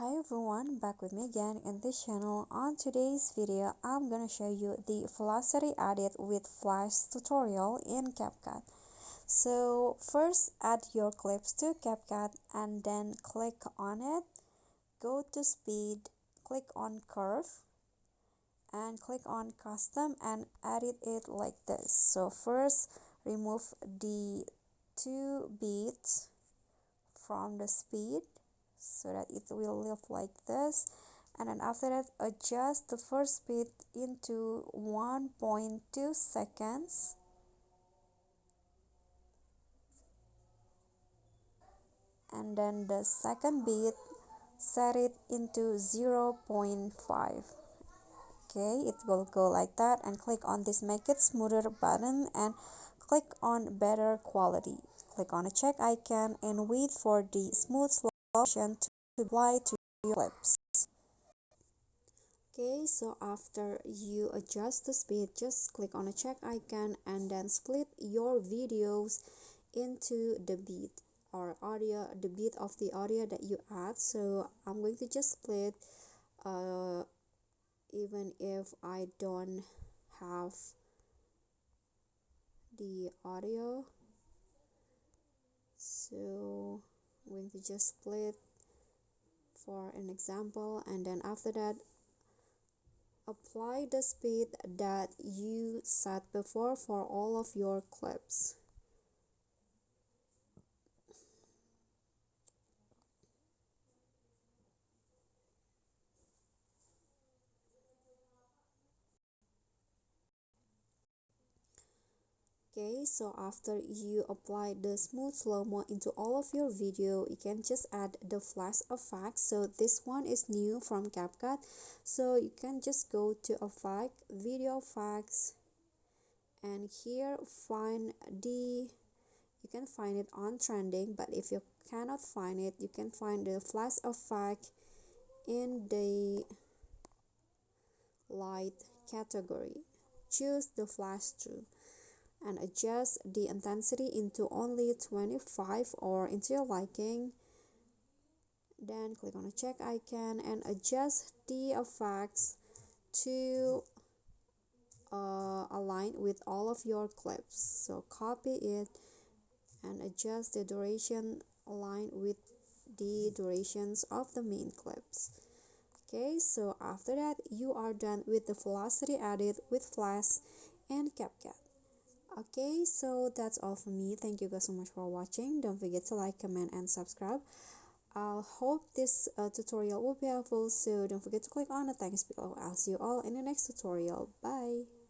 Hi everyone, back with me again in this channel. On today's video, I'm gonna show you the velocity edit with flash tutorial in CapCut. So first add your clips to CapCut and then click on it, go to speed, click on curve and click on custom and edit it like this. So first remove the 2 bits from the speed so that it will look like this, and then after that adjust the first speed into 1.2 seconds, and then the second beat set it into 0.5. okay, it will go like that, and click on this make it smoother button and click on better quality. Click on a check icon and wait for the smooth slow motion to apply to your clips. Okay, so after you adjust the speed, just click on a check icon and then split your videos into the beat or audio, the beat of the audio that you add. So I'm going to just split even if I don't have the audio. So I'm going to just split for an example, and then after that apply the speed that you set before for all of your clips. Okay, so after you apply the smooth slow-mo into all of your video, you can just add the flash effect. So this one is new from CapCut, so you can just go to effect, video effects, and here you can find it on trending, but if you cannot find it, you can find the flash effect in the light category. Choose the flash through and adjust the intensity into only 25 or into your liking. Then click on a check icon and adjust the effects to align with all of your clips. So copy it and adjust the duration align with the durations of the main clips. Okay, so after that you are done with the velocity edit with flash and CapCut. Okay, so that's all for me. Thank you guys so much for watching. Don't forget to like, comment and subscribe. I hope this tutorial will be helpful, so don't forget to click on the thanks below. I'll see you all in the next tutorial. Bye.